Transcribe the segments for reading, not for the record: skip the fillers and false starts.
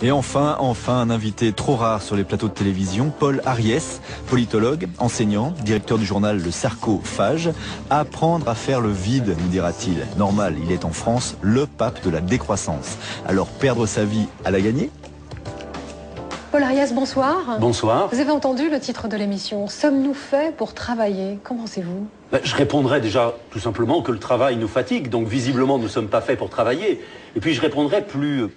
Et enfin, un invité trop rare sur les plateaux de télévision, Paul Ariès, politologue, enseignant, directeur du journal Le Sarcophage. Apprendre à faire le vide, nous dira-t-il. Normal, il est en France le pape de la décroissance. Alors perdre sa vie à la gagner ? Paul Ariès, bonsoir. Bonsoir. Vous avez entendu le titre de l'émission. Sommes-nous faits pour travailler? Qu'en pensez-vous? Je répondrais déjà tout simplement que le travail nous fatigue, donc visiblement nous ne sommes pas faits pour travailler. Et puis je répondrais plus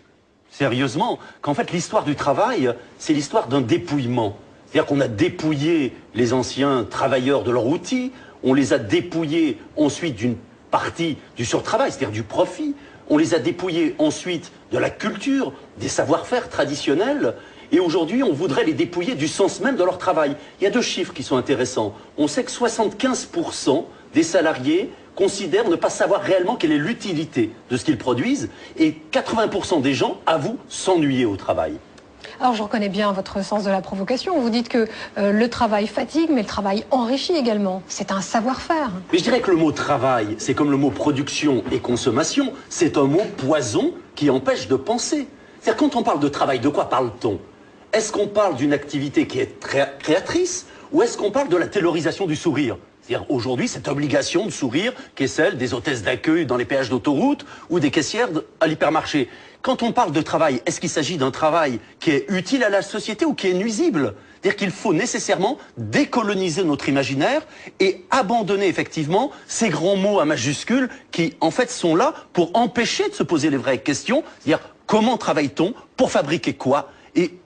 sérieusement qu'en fait l'histoire du travail, c'est l'histoire d'un dépouillement. C'est-à-dire qu'on a dépouillé les anciens travailleurs de leurs outils, on les a dépouillés ensuite d'une partie du surtravail, c'est-à-dire du profit, on les a dépouillés ensuite de la culture, des savoir-faire traditionnels. Et aujourd'hui, on voudrait les dépouiller du sens même de leur travail. Il y a deux chiffres qui sont intéressants. On sait que 75% des salariés considèrent ne pas savoir réellement quelle est l'utilité de ce qu'ils produisent, et 80% des gens avouent s'ennuyer au travail. Alors je reconnais bien votre sens de la provocation. Vous dites que le travail fatigue, mais le travail enrichit également. C'est un savoir-faire. Mais je dirais que le mot travail, c'est comme le mot production et consommation, c'est un mot poison qui empêche de penser. C'est-à-dire quand on parle de travail, de quoi parle-t-on ? Est-ce qu'on parle d'une activité qui est créatrice, ou est-ce qu'on parle de la taylorisation du sourire ? C'est-à-dire aujourd'hui cette obligation de sourire qui est celle des hôtesses d'accueil dans les péages d'autoroute ou des caissières à l'hypermarché. Quand on parle de travail, est-ce qu'il s'agit d'un travail qui est utile à la société ou qui est nuisible ? C'est-à-dire qu'il faut nécessairement décoloniser notre imaginaire et abandonner effectivement ces grands mots à majuscules qui en fait sont là pour empêcher de se poser les vraies questions. C'est-à-dire comment travaille-t-on, pour fabriquer quoi, et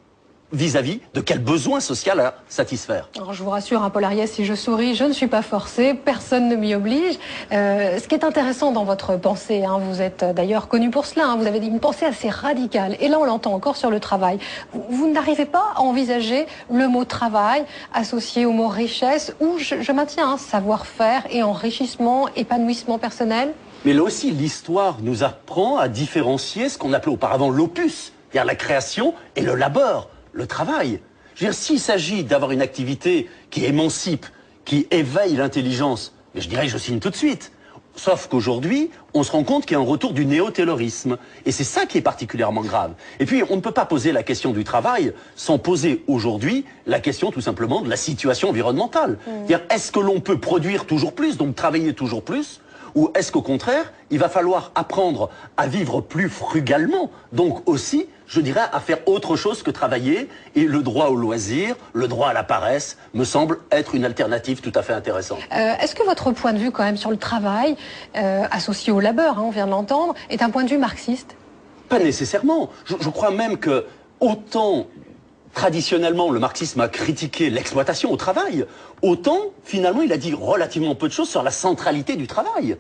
vis-à-vis de quel besoin social à satisfaire. Alors je vous rassure, Paul Ariès, si je souris, je ne suis pas forcée, personne ne m'y oblige. Ce qui est intéressant dans votre pensée, vous êtes d'ailleurs connu pour cela, vous avez une pensée assez radicale, et là on l'entend encore sur le travail. Vous n'arrivez pas à envisager le mot travail associé au mot richesse, ou je maintiens savoir-faire et enrichissement, épanouissement personnel. Mais là aussi, l'histoire nous apprend à différencier ce qu'on appelait auparavant l'opus, c'est-à-dire la création, et le labeur. Le travail. Je veux dire, s'il s'agit d'avoir une activité qui émancipe, qui éveille l'intelligence, je dirais, je signe tout de suite. Sauf qu'aujourd'hui, on se rend compte qu'il y a un retour du néo-taylorisme. Et c'est ça qui est particulièrement grave. Et puis, on ne peut pas poser la question du travail sans poser aujourd'hui la question tout simplement de la situation environnementale. C'est-à-dire, est-ce que l'on peut produire toujours plus, donc travailler toujours plus ? Ou est-ce qu'au contraire, il va falloir apprendre à vivre plus frugalement, donc aussi, je dirais, à faire autre chose que travailler, et le droit au loisir, le droit à la paresse, me semble être une alternative tout à fait intéressante. Est-ce que votre point de vue quand même sur le travail, associé au labeur, on vient de l'entendre, est un point de vue marxiste? Pas nécessairement. Je crois même que autant traditionnellement, le marxisme a critiqué l'exploitation au travail, autant, finalement, il a dit relativement peu de choses sur la centralité du travail.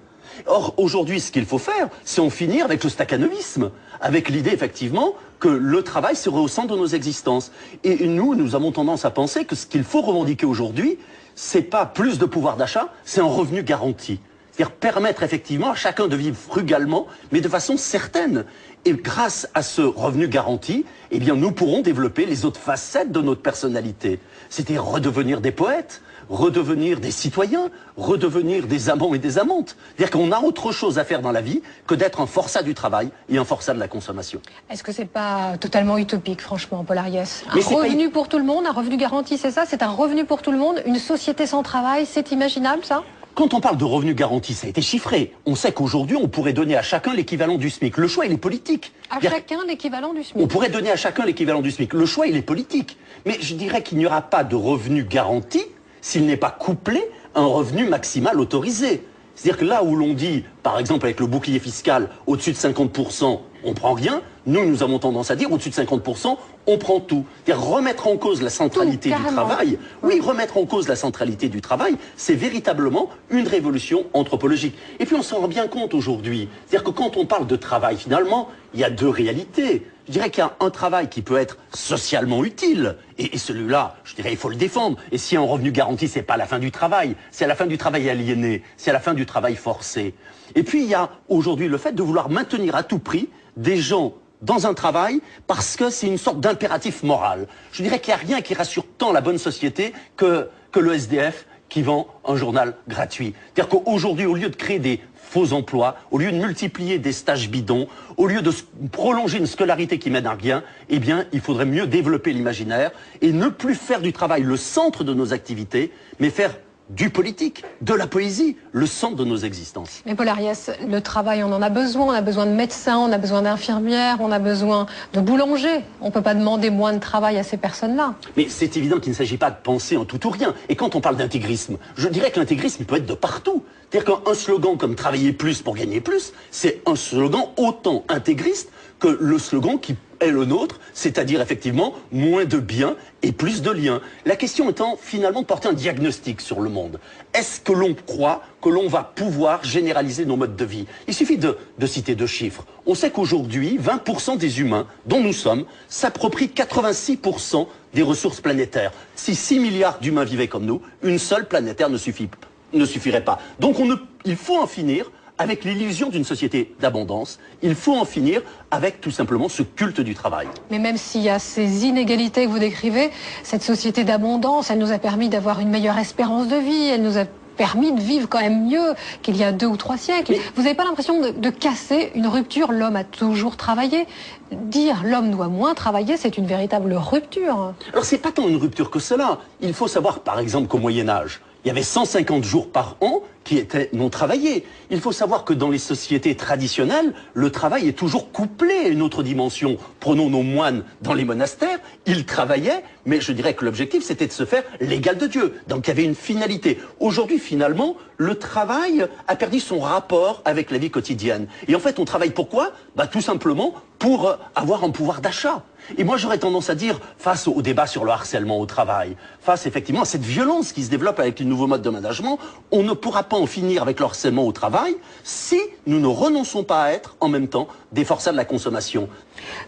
Or, aujourd'hui, ce qu'il faut faire, c'est en finir avec le stakhanovisme, avec l'idée, effectivement, que le travail serait au centre de nos existences. Et nous avons tendance à penser que ce qu'il faut revendiquer aujourd'hui, c'est pas plus de pouvoir d'achat, c'est un revenu garanti. C'est-à-dire permettre effectivement à chacun de vivre frugalement, mais de façon certaine. Et grâce à ce revenu garanti, eh bien, nous pourrons développer les autres facettes de notre personnalité. C'est-à-dire redevenir des poètes, redevenir des citoyens, redevenir des amants et des amantes. C'est-à-dire qu'on a autre chose à faire dans la vie que d'être un forçat du travail et un forçat de la consommation. Est-ce que c'est pas totalement utopique, franchement, Paul Ariès? Un revenu pour tout le monde, un revenu garanti, c'est ça? C'est un revenu pour tout le monde? Une société sans travail, c'est imaginable, ça? Quand on parle de revenu garanti, ça a été chiffré. On sait qu'aujourd'hui, on pourrait donner à chacun l'équivalent du SMIC. Le choix, il est politique. À chacun l'équivalent du SMIC. On pourrait donner à chacun l'équivalent du SMIC. Le choix, il est politique. Mais je dirais qu'il n'y aura pas de revenu garanti s'il n'est pas couplé à un revenu maximal autorisé. C'est-à-dire que là où l'on dit, par exemple avec le bouclier fiscal, au-dessus de 50%, on prend rien, nous avons tendance à dire, au-dessus de 50%, on prend tout. C'est-à-dire remettre en cause la centralité du travail. Oui, remettre en cause la centralité du travail, c'est véritablement une révolution anthropologique. Et puis on s'en rend bien compte aujourd'hui. C'est-à-dire que quand on parle de travail, finalement, il y a deux réalités. Je dirais qu'il y a un travail qui peut être socialement utile, et celui-là, je dirais, il faut le défendre. Et si un revenu garanti, c'est pas la fin du travail, c'est à la fin du travail aliéné, c'est à la fin du travail forcé. Et puis il y a aujourd'hui le fait de vouloir maintenir à tout prix des gens dans un travail parce que c'est une sorte d'impératif moral. Je dirais qu'il n'y a rien qui rassure tant la bonne société que le SDF qui vend un journal gratuit. C'est-à-dire qu'aujourd'hui, au lieu de créer des faux emplois, au lieu de multiplier des stages bidons, au lieu de prolonger une scolarité qui mène à rien, eh bien, il faudrait mieux développer l'imaginaire et ne plus faire du travail le centre de nos activités, mais faire du politique, de la poésie, le centre de nos existences. Mais Paul Ariès, le travail, on en a besoin de médecins, on a besoin d'infirmières, on a besoin de boulangers. On ne peut pas demander moins de travail à ces personnes-là. Mais c'est évident qu'il ne s'agit pas de penser en tout ou rien. Et quand on parle d'intégrisme, je dirais que l'intégrisme peut être de partout. C'est-à-dire qu'un slogan comme « travailler plus pour gagner plus », c'est un slogan autant intégriste que le slogan qui est le nôtre, c'est-à-dire effectivement moins de biens et plus de liens. La question étant finalement de porter un diagnostic sur le monde. Est-ce que l'on croit que l'on va pouvoir généraliser nos modes de vie? Il suffit de citer 2 chiffres. On sait qu'aujourd'hui, 20% des humains, dont nous sommes, s'approprient 86% des ressources planétaires. Si 6 milliards d'humains vivaient comme nous, une seule planétaire ne suffirait pas. Donc il faut en finir avec l'illusion d'une société d'abondance. Il faut en finir avec tout simplement ce culte du travail. Mais même s'il y a ces inégalités que vous décrivez, cette société d'abondance, elle nous a permis d'avoir une meilleure espérance de vie, elle nous a permis de vivre quand même mieux qu'il y a 2 ou 3 siècles. Mais vous n'avez pas l'impression de casser une rupture? L'homme a toujours travaillé. Dire l'homme doit moins travailler, c'est une véritable rupture. Alors c'est pas tant une rupture que cela. Il faut savoir par exemple qu'au Moyen-Âge, il y avait 150 jours par an qui étaient non travaillés. Il faut savoir que dans les sociétés traditionnelles, le travail est toujours couplé à une autre dimension. Prenons nos moines dans les monastères, ils travaillaient, mais je dirais que l'objectif c'était de se faire l'égal de Dieu. Donc il y avait une finalité. Aujourd'hui finalement, le travail a perdu son rapport avec la vie quotidienne. Et en fait on travaille pourquoi? Tout simplement pour avoir un pouvoir d'achat. Et moi j'aurais tendance à dire, face au débat sur le harcèlement au travail, face effectivement à cette violence qui se développe avec les nouveaux modes de management, on ne pourra pas en finir avec le harcèlement au travail si nous ne renonçons pas à être en même temps des forçats de la consommation.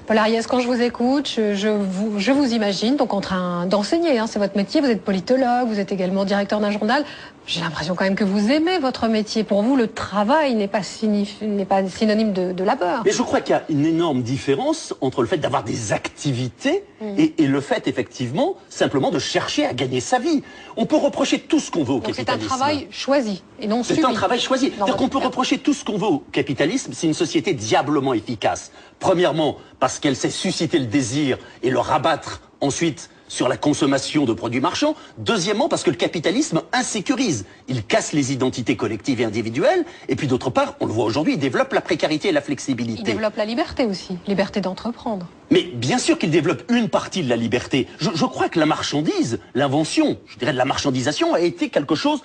Paul Ariès, quand je vous écoute, je vous imagine donc en train d'enseigner, c'est votre métier, vous êtes politologue, vous êtes également directeur d'un journal. J'ai l'impression quand même que vous aimez votre métier. Pour vous, le travail n'est pas synonyme de labeur. Mais je crois qu'il y a une énorme différence entre le fait d'avoir des activités et le fait, effectivement, simplement de chercher à gagner sa vie. On peut reprocher tout ce qu'on veut au capitalisme. C'est un travail choisi et non subi. C'est un travail choisi. C'est-à-dire qu'on peut reprocher tout ce qu'on veut au capitalisme, c'est une société diablement efficace. Premièrement, parce qu'elle sait susciter le désir et le rabattre ensuite sur la consommation de produits marchands. Deuxièmement, parce que le capitalisme insécurise. Il casse les identités collectives et individuelles. Et puis d'autre part, on le voit aujourd'hui, il développe la précarité et la flexibilité. Il développe la liberté aussi, liberté d'entreprendre. Mais bien sûr qu'il développe une partie de la liberté. Je crois que la marchandise, l'invention, je dirais de la marchandisation, a été quelque chose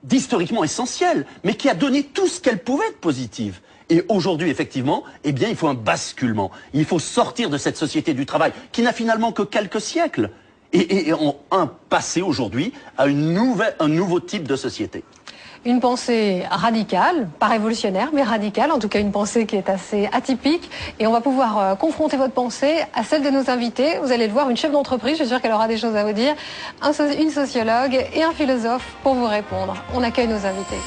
d'historiquement essentiel, mais qui a donné tout ce qu'elle pouvait être positive. Et aujourd'hui, effectivement, eh bien, il faut un basculement. Il faut sortir de cette société du travail qui n'a finalement que quelques siècles et passer aujourd'hui à un nouveau type de société. Une pensée radicale, pas révolutionnaire, mais radicale, en tout cas une pensée qui est assez atypique. Et on va pouvoir confronter votre pensée à celle de nos invités. Vous allez le voir, une chef d'entreprise, je suis sûre qu'elle aura des choses à vous dire, une sociologue et un philosophe pour vous répondre. On accueille nos invités.